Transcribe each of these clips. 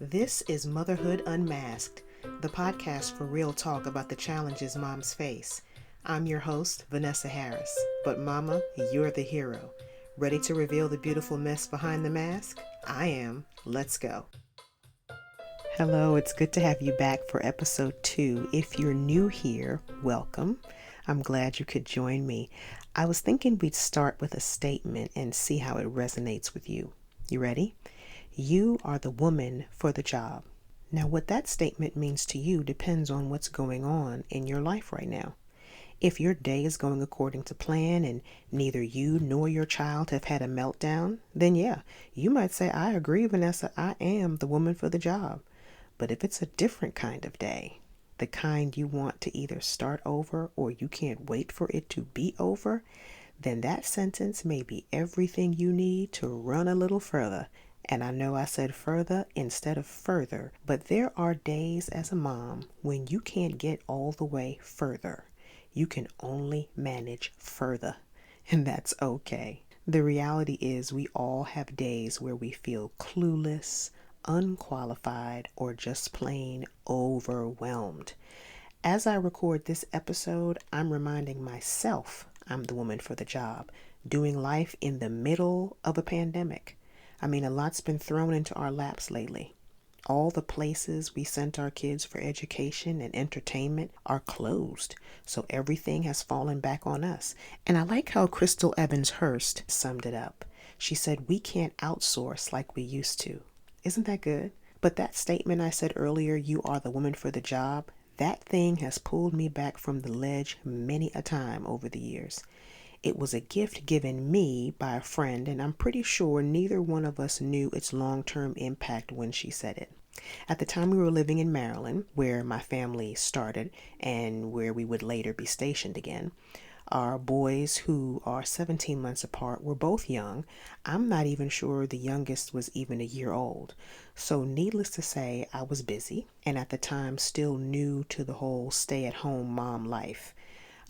This is Motherhood Unmasked, the podcast for real talk about the challenges moms face. I'm your host, Vanessa Harris, but Mama, you're the hero. Ready to reveal the beautiful mess behind the mask? I am. Let's go. Hello, it's good to have you back for episode 2. If you're new here, welcome. I'm glad you could join me. I was thinking we'd start with a statement and see how it resonates with you. You ready? You are the woman for the job. Now, what that statement means to you depends on what's going on in your life right now. If your day is going according to plan and neither you nor your child have had a meltdown, then yeah, you might say, I agree, Vanessa, I am the woman for the job. But if it's a different kind of day, the kind you want to either start over or you can't wait for it to be over, then that sentence may be everything you need to run a little further. And I know I said further instead of further, but there are days as a mom when you can't get all the way further. You can only manage further, and that's okay. The reality is we all have days where we feel clueless, unqualified, or just plain overwhelmed. As I record this episode, I'm reminding myself I'm the woman for the job, doing life in the middle of a pandemic. A lot's been thrown into our laps lately. All the places we sent our kids for education and entertainment are closed, so everything has fallen back on us. And I like how Crystal Evans Hurst summed it up. She said, we can't outsource like we used to. Isn't that good? But that statement I said earlier, you are the woman for the job, that thing has pulled me back from the ledge many a time over the years. It was a gift given me by a friend, and I'm pretty sure neither one of us knew its long-term impact when she said it. At the time we were living in Maryland, where my family started and where we would later be stationed again. Our boys, who are 17 months apart, were both young. I'm not even sure the youngest was even a year old. So needless to say, I was busy and at the time still new to the whole stay-at-home mom life.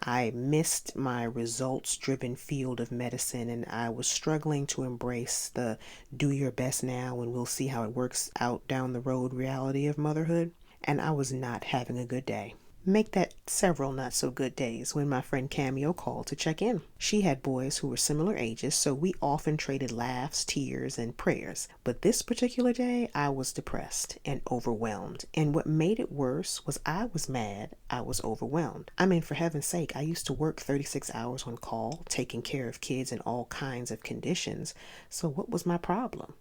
I missed my results-driven field of medicine, and I was struggling to embrace the do your best now and we'll see how it works out down the road reality of motherhood. And I was not having a good day. Make that several not so good days when my friend Cameo called to check in. She had boys who were similar ages, so we often traded laughs, tears, and prayers. But this particular day, I was depressed and overwhelmed. And what made it worse was I was mad, I was overwhelmed. For heaven's sake, I used to work 36 hours on call, taking care of kids in all kinds of conditions. So what was my problem?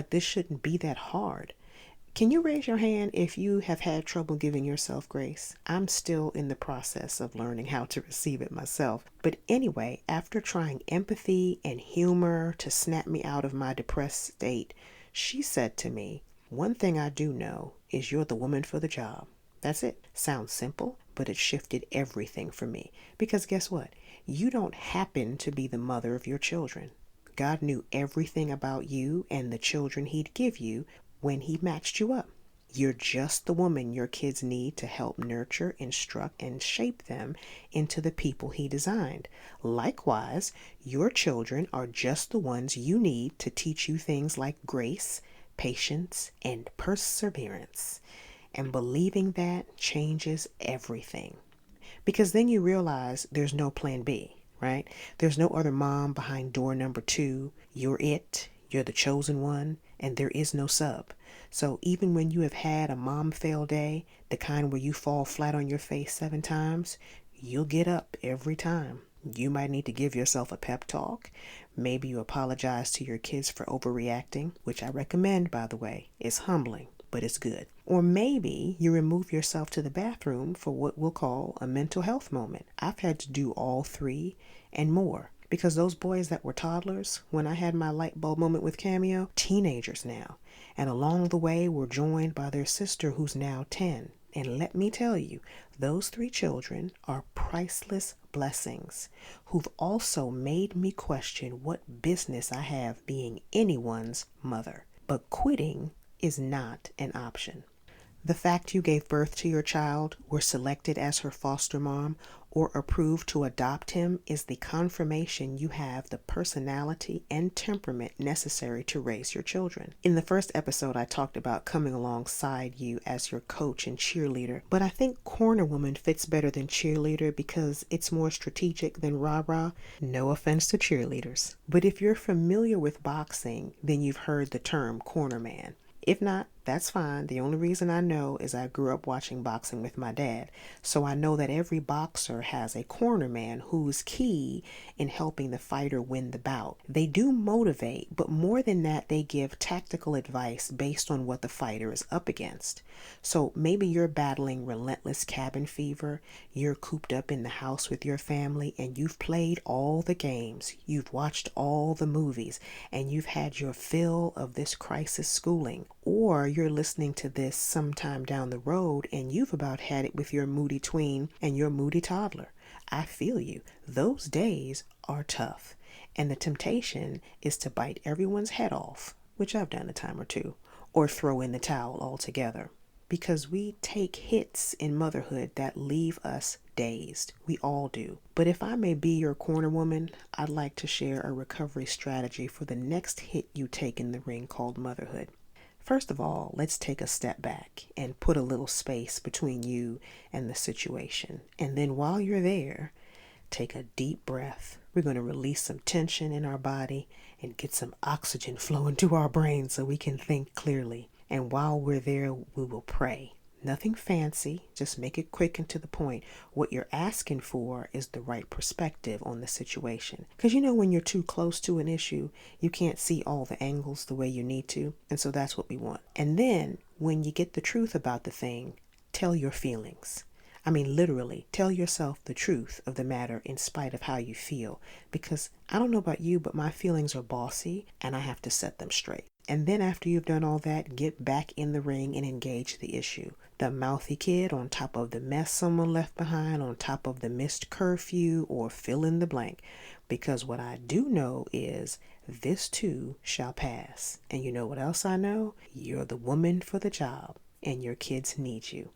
This shouldn't be that hard. Can you raise your hand if you have had trouble giving yourself grace? I'm still in the process of learning how to receive it myself. But anyway, after trying empathy and humor to snap me out of my depressed state, she said to me, one thing I do know is you're the woman for the job. That's it. Sounds simple, but it shifted everything for me. Because guess what? You don't happen to be the mother of your children. God knew everything about you and the children he'd give you when he matched you up. You're just the woman your kids need to help nurture, instruct, and shape them into the people he designed. Likewise, your children are just the ones you need to teach you things like grace, patience, and perseverance. And believing that changes everything. Because then you realize there's no plan B, right? There's no other mom behind door number 2. You're it. You're the chosen one, and there is no sub. So even when you have had a mom fail day, the kind where you fall flat on your face 7 times, you'll get up every time. You might need to give yourself a pep talk. Maybe you apologize to your kids for overreacting, which I recommend, by the way. It's humbling, but it's good. Or maybe you remove yourself to the bathroom for what we'll call a mental health moment. I've had to do all 3 and more. Because those boys that were toddlers, when I had my light bulb moment with Cameo, teenagers now. And along the way, were joined by their sister who's now 10. And let me tell you, those 3 children are priceless blessings who've also made me question what business I have being anyone's mother. But quitting is not an option. The fact you gave birth to your child, were selected as her foster mom, or approved to adopt him is the confirmation you have the personality and temperament necessary to raise your children. In the first episode, I talked about coming alongside you as your coach and cheerleader, but I think corner woman fits better than cheerleader because it's more strategic than rah-rah. No offense to cheerleaders. But if you're familiar with boxing, then you've heard the term corner man. If not, that's fine. The only reason I know is I grew up watching boxing with my dad. So I know that every boxer has a corner man who's key in helping the fighter win the bout. They do motivate, but more than that, they give tactical advice based on what the fighter is up against. So maybe you're battling relentless cabin fever, you're cooped up in the house with your family, and you've played all the games, you've watched all the movies, and you've had your fill of this crisis schooling. Or you're listening to this sometime down the road and you've about had it with your moody tween and your moody toddler. I feel you. Those days are tough. And the temptation is to bite everyone's head off, which I've done a time or two, or throw in the towel altogether. Because we take hits in motherhood that leave us dazed. We all do. But if I may be your corner woman, I'd like to share a recovery strategy for the next hit you take in the ring called motherhood. First of all, let's take a step back and put a little space between you and the situation. And then while you're there, take a deep breath. We're going to release some tension in our body and get some oxygen flowing to our brain so we can think clearly. And while we're there, we will pray. Nothing fancy, just make it quick and to the point. What you're asking for is the right perspective on the situation. Because when you're too close to an issue, you can't see all the angles the way you need to. And so that's what we want. And then when you get the truth about the thing, tell your feelings. I mean, literally, tell yourself the truth of the matter in spite of how you feel. Because I don't know about you, but my feelings are bossy and I have to set them straight. And then after you've done all that, get back in the ring and engage the issue. The mouthy kid on top of the mess someone left behind, on top of the missed curfew, or fill in the blank. Because what I do know is this too shall pass. And you know what else I know? You're the woman for the job and your kids need you.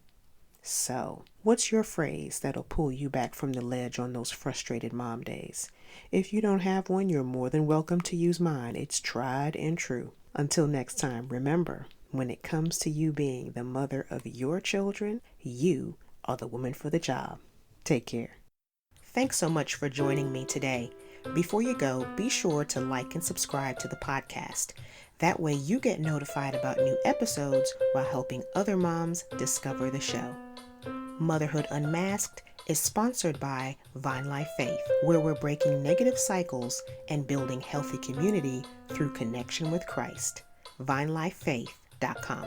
So, what's your phrase that'll pull you back from the ledge on those frustrated mom days? If you don't have one, you're more than welcome to use mine. It's tried and true. Until next time, remember, when it comes to you being the mother of your children, you are the woman for the job. Take care. Thanks so much for joining me today. Before you go, be sure to like and subscribe to the podcast. That way you get notified about new episodes while helping other moms discover the show. Motherhood Unmasked is sponsored by Vine Life Faith, where we're breaking negative cycles and building healthy community through connection with Christ. VineLifeFaith.com.